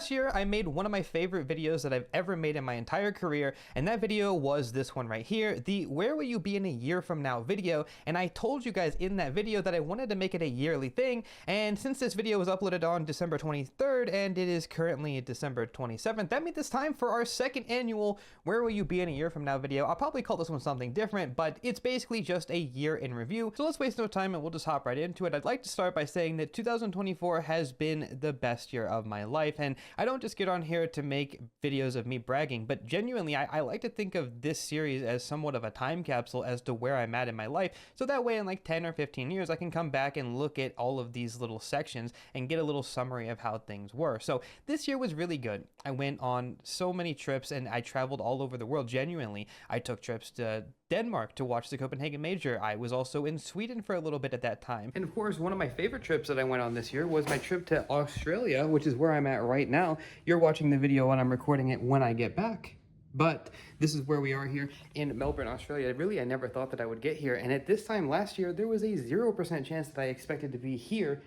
last year I made one of my favorite videos that I've ever made in my entire career, and that video was this one right here, the Where Will You Be in a Year From Now video. And I told you guys in that video that I wanted to make it a yearly thing, and since this video was uploaded on December 23rd and it is currently December 27th, that means it's time for our second annual Where Will You Be in a Year From Now video. I'll probably call this one something different, but it's basically just a year in review. So let's waste no time and we'll just hop right into it. I'd like to start by saying that 2024 has been the best year of my life, and I don't just get on here to make videos of me bragging, but genuinely I like to think of this series as somewhat of a time capsule as to where I'm at in my life, so that way in like 10 or 15 years I can come back and look at all of these little sections and get a little summary of how things were. So this year was really good. I went on so many trips and I traveled all over the world. Genuinely, I took trips to Denmark to watch the Copenhagen Major. I was also in Sweden for a little bit at that time. And of course, one of my favorite trips that I went on this year was my trip to Australia, which is where I'm at right now. You're watching the video and I'm recording it when I get back. But this is where we are here in Melbourne, Australia. Really, I never thought that I would get here. And at this time last year, there was a 0% chance that I expected to be here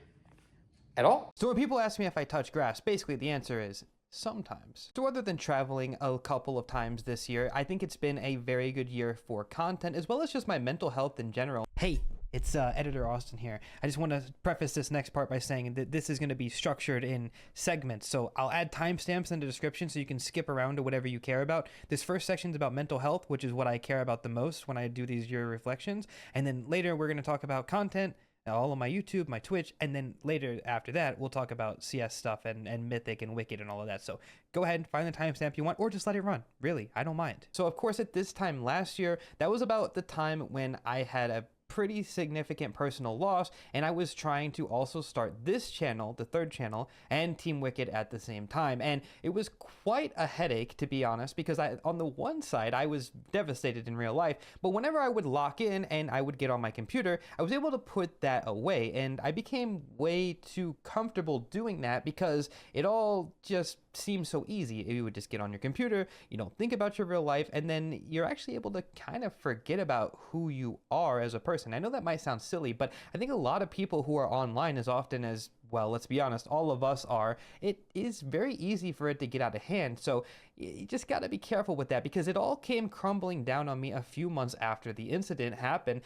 at all. So when people ask me if I touch grass, basically the answer is sometimes. So other than traveling a couple of times this year, I think it's been a very good year for content as well as just my mental health in general. Hey, it's Editor Austin here. I just want to preface this next part by saying that this is going to be structured in segments. So I'll add timestamps in the description so you can skip around to whatever you care about. This first section is about mental health, which is what I care about the most when I do these year reflections. And then later we're going to talk about content, all of my YouTube, my Twitch, and then later after that, we'll talk about CS stuff and Mythic and Wicked and all of that. So go ahead and find the timestamp you want, or just let it run. Really, I don't mind. So of course, at this time last year, that was about the time when I had a pretty significant personal loss, and I was trying to also start this channel, the third channel, and Team Wicked at the same time. And it was quite a headache, to be honest, because on the one side, I was devastated in real life, but whenever I would lock in and I would get on my computer, I was able to put that away, and I became way too comfortable doing that because it all just seems so easy. You would just get on your computer, you don't think about your real life, and then you're actually able to kind of forget about who you are as a person. I know that might sound silly, but I think a lot of people who are online as often as, well, let's be honest, all of us are, it is very easy for it to get out of hand. So you just got to be careful with that, because it all came crumbling down on me a few months after the incident happened.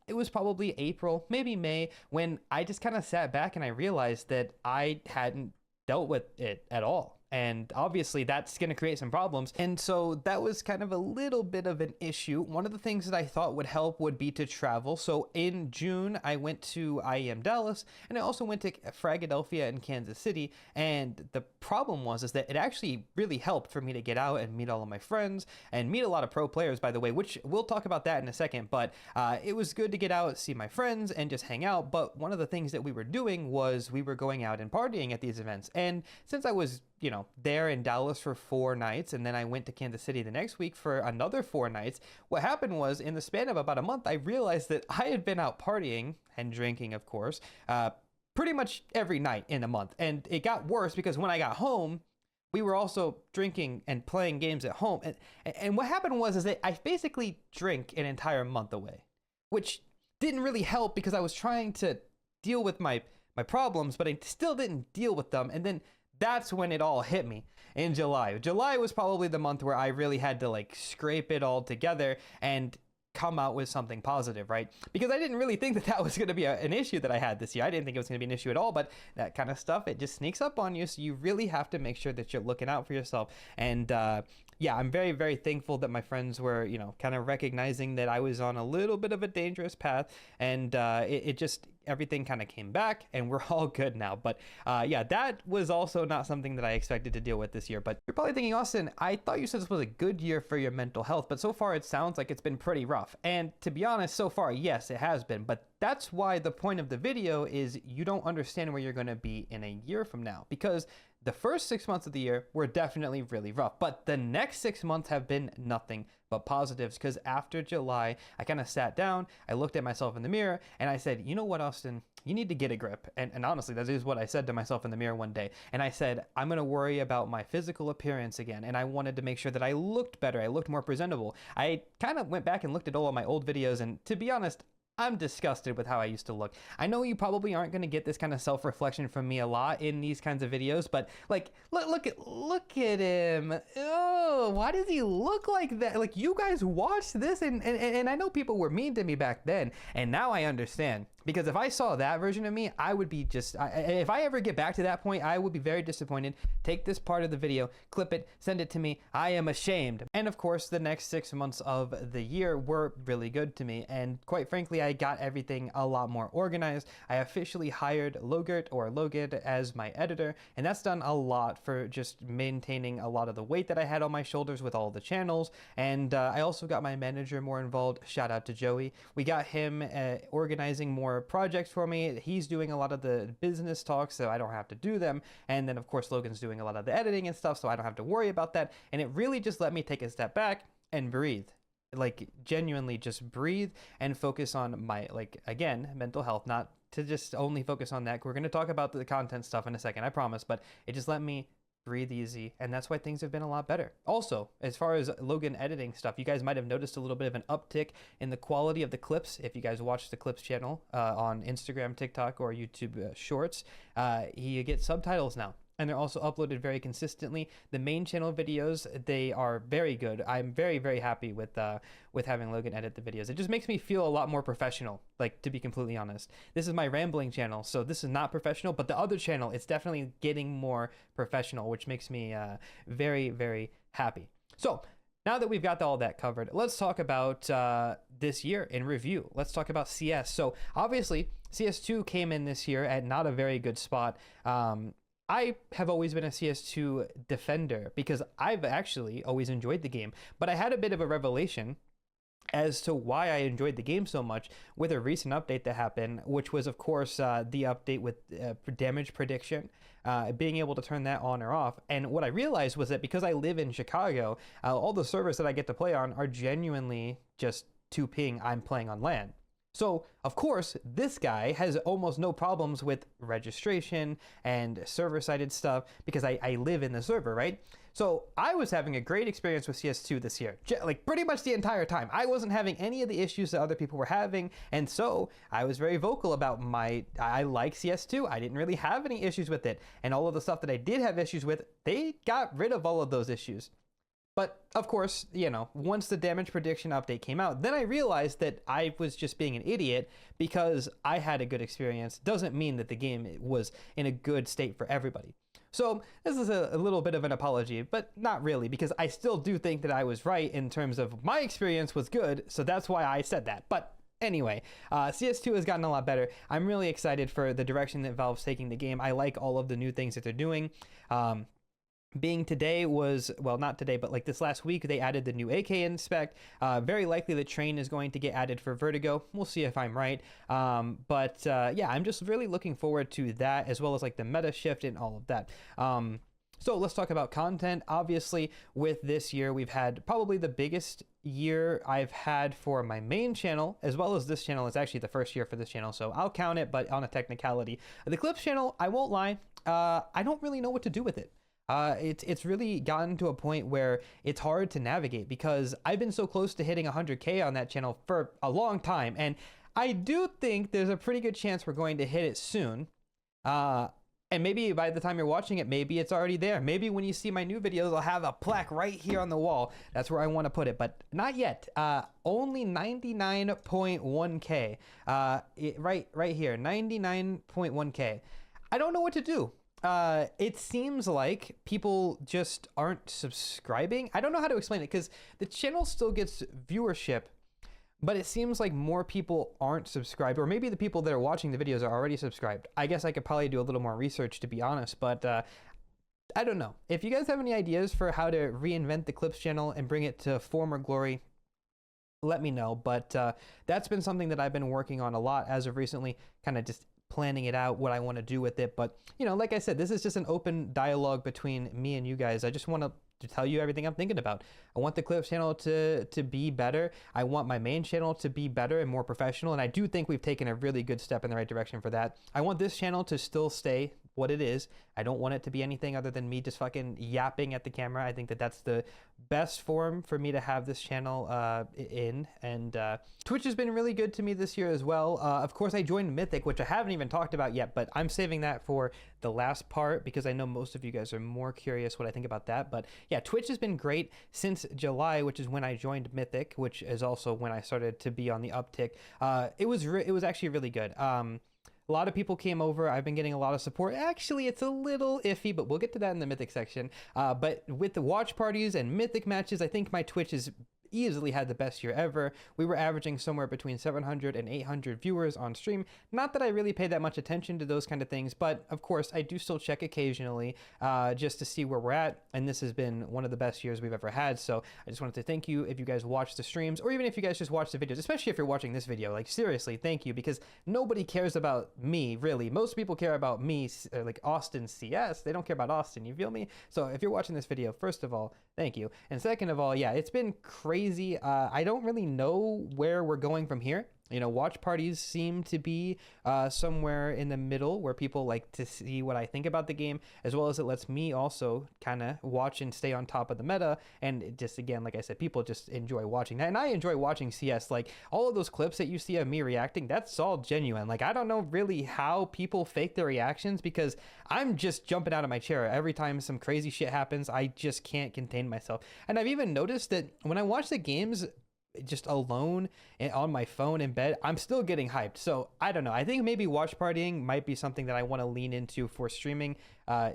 It was probably April, maybe May, when I just kind of sat back and I realized that I hadn't dealt with it at all. And obviously that's going to create some problems. And so that was kind of a little bit of an issue. One of the things that I thought would help would be to travel. So in June, I went to IEM Dallas, and I also went to Philadelphia and Kansas City. And the problem is that it actually really helped for me to get out and meet all of my friends and meet a lot of pro players, by the way, which we'll talk about that in a second. But it was good to get out, see my friends, and just hang out. But one of the things that we were doing was we were going out and partying at these events. And since I was, you know, there in Dallas for 4 nights, and then I went to Kansas City the next week for another 4 nights, what happened was, in the span of about a month, I realized that I had been out partying and drinking, of course, pretty much every night in a month. And it got worse because when I got home, we were also drinking and playing games at home. And what happened was that I basically drank an entire month away, which didn't really help because I was trying to deal with my problems, but I still didn't deal with them. And then that's when it all hit me in July. July was probably the month where I really had to like scrape it all together and come out with something positive, right? Because I didn't really think that that was going to be an issue that I had this year. I didn't think it was going to be an issue at all, but that kind of stuff, it just sneaks up on you. So you really have to make sure that you're looking out for yourself. And yeah, I'm very, very thankful that my friends were, you know, kind of recognizing that I was on a little bit of a dangerous path, and it just, everything kind of came back and we're all good now. But yeah, that was also not something that I expected to deal with this year. But you're probably thinking, Austin, I thought you said this was a good year for your mental health, but so far it sounds like it's been pretty rough. And to be honest, so far, yes, it has been. But that's why the point of the video is you don't understand where you're going to be in a year from now, because the first 6 months of the year were definitely really rough, but the next 6 months have been nothing but positives, because after July, I kind of sat down, I looked at myself in the mirror, and I said, you know what, Austin, you need to get a grip. And honestly, that is what I said to myself in the mirror one day. And I said, I'm going to worry about my physical appearance again. And I wanted to make sure that I looked better. I looked more presentable. I kind of went back and looked at all of my old videos. And to be honest, I'm disgusted with how I used to look. I know you probably aren't going to get this kind of self-reflection from me a lot in these kinds of videos, but like, look at him. Oh, why does he look like that? Like, you guys watched this, and I know people were mean to me back then, and now I understand. Because if I saw that version of me, I would be just, if I ever get back to that point, I would be very disappointed. Take this part of the video, clip it, send it to me. I am ashamed. And of course, the next 6 months of the year were really good to me. And quite frankly, I got everything a lot more organized. I officially hired Loagurt as my editor, and that's done a lot for just maintaining a lot of the weight that I had on my shoulders with all the channels. And I also got my manager more involved. Shout out to Joey. We got him organizing more projects for me. He's doing a lot of the business talks, so I don't have to do them. And then of course Logan's doing a lot of the editing and stuff, so I don't have to worry about that. And it really just let me take a step back and breathe. Like, genuinely just breathe and focus on my, like, again, mental health, not to just only focus on that. We're going to talk about the content stuff in a second, I promise, but it just let me breathe easy, and that's why things have been a lot better. Also, as far as Logan editing stuff, you guys might have noticed a little bit of an uptick in the quality of the clips. If you guys watch the clips channel on Instagram, TikTok, or YouTube Shorts, you get subtitles now, and they're also uploaded very consistently. The main channel videos, they are very good. I'm very, very happy with having Logan edit the videos. It just makes me feel a lot more professional, like, to be completely honest. This is my rambling channel, so this is not professional, but the other channel, it's definitely getting more professional, which makes me very, very happy. So now that we've got all that covered, let's talk about this year in review. Let's talk about CS. So obviously, CS2 came in this year at not a very good spot. I have always been a CS2 defender because I've actually always enjoyed the game, but I had a bit of a revelation as to why I enjoyed the game so much with a recent update that happened, which was, of course, the update with damage prediction, being able to turn that on or off. And what I realized was that because I live in Chicago, all the servers that I get to play on are genuinely just 2 ping I'm playing on LAN. So, of course, this guy has almost no problems with registration and server-sided stuff because I live in the server, right? So I was having a great experience with CS2 this year, like pretty much the entire time. I wasn't having any of the issues that other people were having, and so I was very vocal about I like CS2. I didn't really have any issues with it, and all of the stuff that I did have issues with, they got rid of all of those issues. But of course, you know, once the damage prediction update came out, then I realized that I was just being an idiot because I had a good experience. Doesn't mean that the game was in a good state for everybody. So this is a little bit of an apology, but not really, because I still do think that I was right in terms of my experience was good. So that's why I said that. But anyway, CS2 has gotten a lot better. I'm really excited for the direction that Valve's taking the game. I like all of the new things that they're doing. Being today was, well, not today, but like this last week, they added the new AK inspect. Very likely the train is going to get added for Vertigo. We'll see if I'm right. Yeah, I'm just really looking forward to that, as well as like the meta shift and all of that. So let's talk about content. Obviously, with this year, we've had probably the biggest year I've had for my main channel, as well as this channel. It's actually the first year for this channel, so I'll count it, but on a technicality. The Clips channel, I won't lie, I don't really know what to do with it. It's really gotten to a point where it's hard to navigate because I've been so close to hitting 100K on that channel for a long time, and I do think there's a pretty good chance we're going to hit it soon. And maybe by the time you're watching it, maybe it's already there. Maybe when you see my new videos, I'll have a plaque right here on the wall. That's where I want to put it, but not yet. Only 99.1K. Right here, 99.1K. I don't know what to do. It seems like people just aren't subscribing. I don't know how to explain it because the channel still gets viewership, but it seems like more people aren't subscribed, or maybe the people that are watching the videos are already subscribed. I guess I could probably do a little more research, to be honest, but I don't know. If you guys have any ideas for how to reinvent the Clips channel and bring it to former glory, let me know. But that's been something that I've been working on a lot as of recently, kind of just planning it out, what I want to do with it. But, you know, like I said, this is just an open dialogue between me and you guys. I just want to tell you everything I'm thinking about. I want the Clips channel to be better. I want my main channel to be better and more professional, and I do think we've taken a really good step in the right direction for that. I want this channel to still stay what it is. I don't want it to be anything other than me just fucking yapping at the camera. I think that that's the best form for me to have this channel in. And Twitch has been really good to me this year as well. Of course, I joined Mythic, which I haven't even talked about yet, but I'm saving that for the last part because I know most of you guys are more curious what I think about that. But yeah, Twitch has been great since July, which is when I joined Mythic, which is also when I started to be on the uptick. It was actually really good. A lot of people came over. I've been getting a lot of support. Actually, it's a little iffy, but we'll get to that in the Mythic section. But with the watch parties and Mythic matches, I think my Twitch is easily had the best year ever. We were averaging somewhere between 700 and 800 viewers on stream. Not that I really pay that much attention to those kind of things, but of course I do still check occasionally just to see where we're at. And this has been one of the best years we've ever had. So I just wanted to thank you if you guys watch the streams, or even if you guys just watch the videos, especially if you're watching this video. Like, seriously, thank you, because nobody cares about me, really. Most people care about me, like Austin CS. They don't care about Austin, you feel me? So if you're watching this video, first of all, thank you. And second of all, yeah, it's been crazy. I don't really know where we're going from here. You know, watch parties seem to be somewhere in the middle where people like to see what I think about the game, as well as it lets me also kind of watch and stay on top of the meta. And it just, again, like I said, people just enjoy watching that. And I enjoy watching CS. Like, all of those clips that you see of me reacting, that's all genuine. Like, I don't know really how people fake their reactions, because I'm just jumping out of my chair every time some crazy shit happens. I just can't contain myself. And I've even noticed that when I watch the games just alone and on my phone in bed, I'm still getting hyped. So I don't know, I think maybe watch partying might be something that I want to lean into for streaming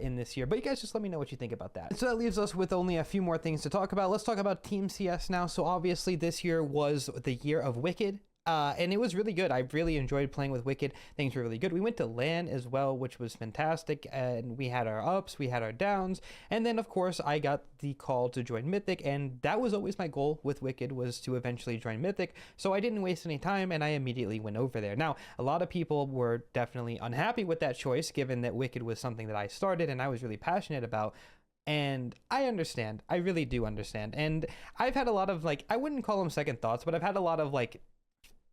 in this year. But you guys just let me know what you think about that. So that leaves us with only a few more things to talk about. Let's talk about Team CS now. So obviously this year was the year of Wicked. And it was really good. I really enjoyed playing with Wicked. Things were really good. We went to LAN as well, which was fantastic. And we had our ups, we had our downs. And then, of course, I got the call to join Mythic. And that was always my goal with Wicked, was to eventually join Mythic. So I didn't waste any time, and I immediately went over there. Now, a lot of people were definitely unhappy with that choice, given that Wicked was something that I started and I was really passionate about. And I understand. I really do understand. And I've had a lot of, like, I wouldn't call them second thoughts, but I've had a lot of, like,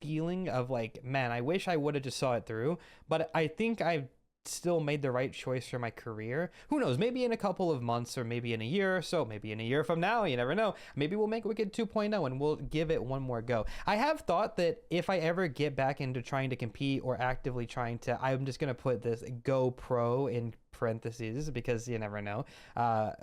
feeling of like, man, I wish I would have just saw it through. But I think I've still made the right choice for my career. Who knows, maybe in a couple of months, or maybe in a year or so, maybe in a year from now, you never know, maybe we'll make Wicked 2.0 and we'll give it one more go. I have thought that if I ever get back into trying to compete, or actively trying to, I'm just gonna put this go pro in parentheses, because you never know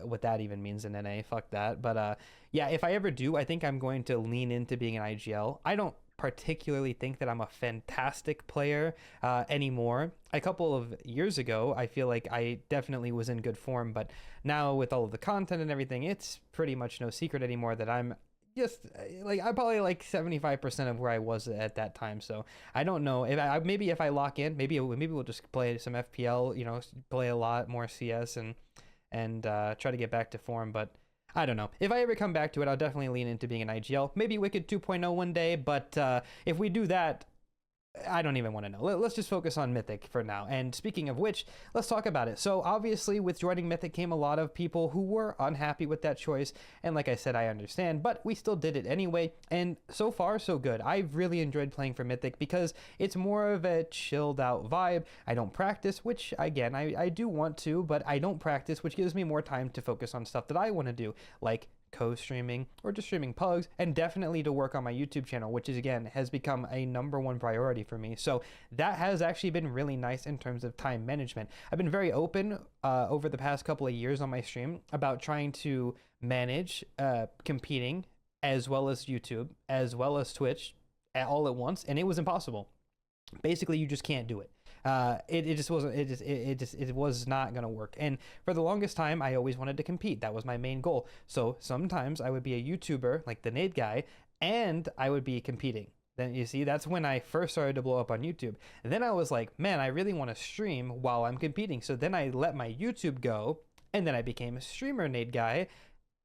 what that even means in NA. Fuck that. But yeah, if I ever do, I think I'm going to lean into being an IGL. I don't particularly think that I'm a fantastic player anymore. A couple of years ago, I feel like I definitely was in good form, but now with all of the content and everything, it's pretty much no secret anymore that I'm just like, I'm probably like 75% of where I was at that time. So I don't know if maybe if I lock in, maybe we'll just play some FPL, you know, play a lot more CS and try to get back to form. But I don't know. If I ever come back to it, I'll definitely lean into being an IGL. Maybe Wicked 2.0 one day, but if we do that, I don't even want to know. Let's just focus on Mythic for now. And speaking of which, let's talk about it. So obviously with joining Mythic came a lot of people who were unhappy with that choice. And like I said, I understand, but we still did it anyway. And so far, so good. I've really enjoyed playing for Mythic because it's more of a chilled out vibe. I don't practice, which again, I do want to, but I don't practice, which gives me more time to focus on stuff that I want to do, like co-streaming or just streaming pugs, and definitely to work on my YouTube channel, which is again has become a #1 priority for me. So that has actually been really nice in terms of time management. I've been very open over the past couple of years on my stream about trying to manage competing as well as YouTube as well as Twitch all at once, and it was impossible. Basically, you just can't do it. It just wasn't, it was not going to work. And for the longest time, I always wanted to compete. That was my main goal. So sometimes I would be a YouTuber like the Nade guy, and I would be competing. Then you see, that's when I first started to blow up on YouTube. And then I was like, man, I really want to stream while I'm competing. So then I let my YouTube go, and then I became a streamer Nade guy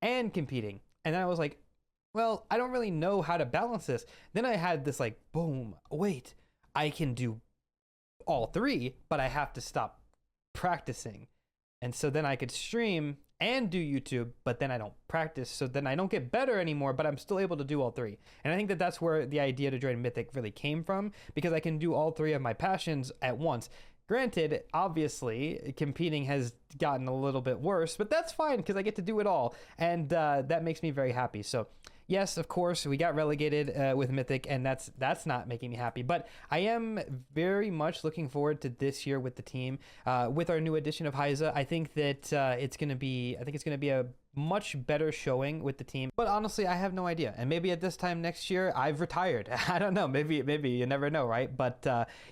and competing. And then I was like, well, I don't really know how to balance this. Then I had this like, boom, wait, I can do all three, but I have to stop practicing. And so then I could stream and do YouTube, but then I don't practice, so then I don't get better anymore, but I'm still able to do all three. And I think that that's where the idea to join Mythic really came from, because I can do all three of my passions at once. Granted, obviously, competing has gotten a little bit worse, but that's fine because I get to do it all, and that makes me very happy. So, yes, of course, we got relegated with Mythic, and that's not making me happy. But I am very much looking forward to this year with the team, with our new addition of Heiza. I think that it's gonna be a much better showing with the team. But honestly, I have no idea. And maybe at this time next year, I've retired. I don't know. Maybe you never know, right? But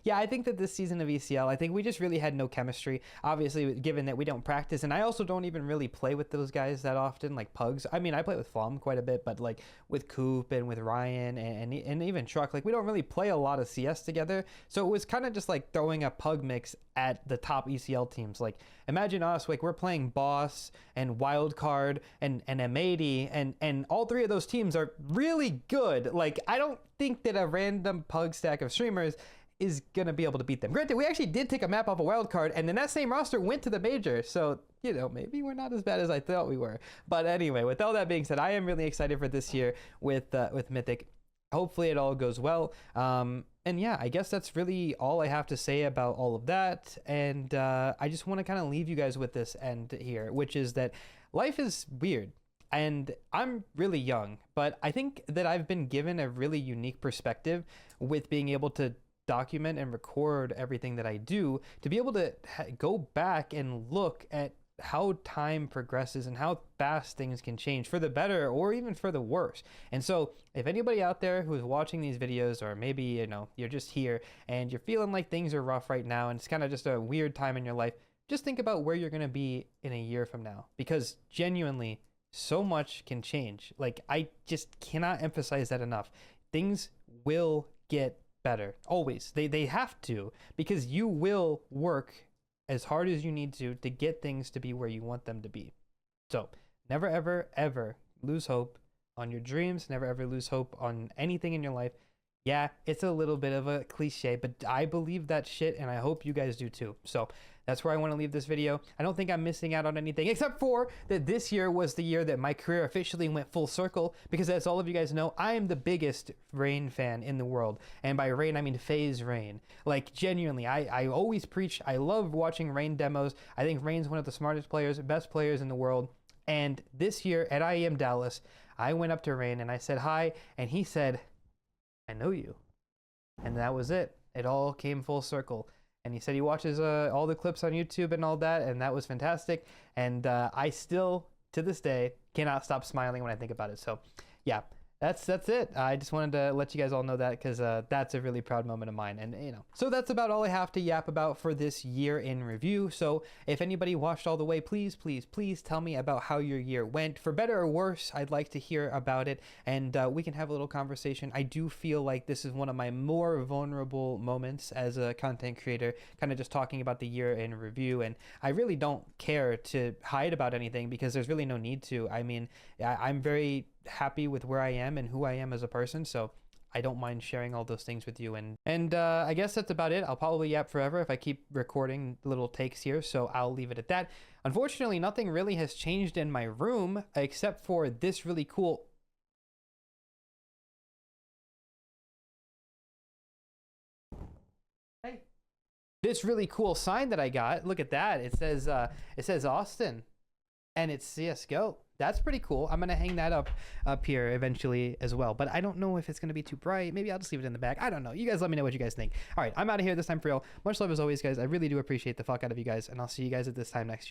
yeah, I think that this season of ECL, I think we just really had no chemistry. Obviously, given that we don't practice, and I also don't even really play with those guys that often, like Pugs. I mean, I play with Flum quite a bit, but like with Coop and with Ryan and even Truck, like we don't really play a lot of CS together. So it was kind of just like throwing a Pug mix at the top ECL teams. Like imagine us, like we're playing Boss and Wildcard and M80, and all three of those teams are really good. Like I don't think that a random Pug stack of streamers is gonna be able to beat them. Granted, we actually did take a map off a Wildcard, and then that same roster went to the major, so you know, maybe we're not as bad as I thought we were. But anyway, with all that being said, I am really excited for this year with Mythic. Hopefully it all goes well. And yeah, I guess that's really all I have to say about all of that. And I just want to kind of leave you guys with this end here, which is that life is weird. And I'm really young, but I think that I've been given a really unique perspective with being able to document and record everything that I do, to be able to go back and look at how time progresses and how fast things can change for the better or even for the worse. And so if anybody out there who is watching these videos, or maybe, you know, you're just here and you're feeling like things are rough right now and it's kind of just a weird time in your life, just think about where you're going to be in a year from now, because genuinely so much can change. Like I just cannot emphasize that enough. Things will get better, always. They have to, because you will work as hard as you need to get things to be where you want them to be. So never, ever, ever lose hope on your dreams. Never, ever lose hope on anything in your life. Yeah, it's a little bit of a cliche, but I believe that shit, and I hope you guys do too. So that's where I want to leave this video. I don't think I'm missing out on anything, except for that this year was the year that my career officially went full circle, because as all of you guys know, I am the biggest Rain fan in the world. And by Rain, I mean FaZe Rain. Like, genuinely, I always preach, I love watching Rain demos. I think Rain's one of the smartest players, best players in the world. And this year at IEM Dallas, I went up to Rain and I said hi, and he said, "I know you." And that was it. It all came full circle. And he said he watches all the clips on YouTube and all that, and that was fantastic. And I still, to this day, cannot stop smiling when I think about it. So, yeah, that's it. I just wanted to let you guys all know that, because that's a really proud moment of mine. And, you know, so that's about all I have to yap about for this year in review. So if anybody watched all the way, please, please, please tell me about how your year went. For better or worse, I'd like to hear about it, and we can have a little conversation. I do feel like this is one of my more vulnerable moments as a content creator, kind of just talking about the year in review. And I really don't care to hide about anything, because there's really no need to. I mean, I'm very happy with where I am and who I am as a person, so I don't mind sharing all those things with you. And I guess that's about it. I'll probably yap forever if I keep recording little takes here, so I'll leave it at that. Unfortunately, nothing really has changed in my room except for this really cool sign that I got. Look at that. It says Austin, and it's CSGO. That's pretty cool. I'm gonna hang that up here eventually as well, but I don't know if it's gonna be too bright. Maybe I'll just leave it in the back. I don't know. You guys let me know what you guys think. All right, I'm out of here this time for real. Much love as always, guys. I really do appreciate the fuck out of you guys, and I'll see you guys at this time next year.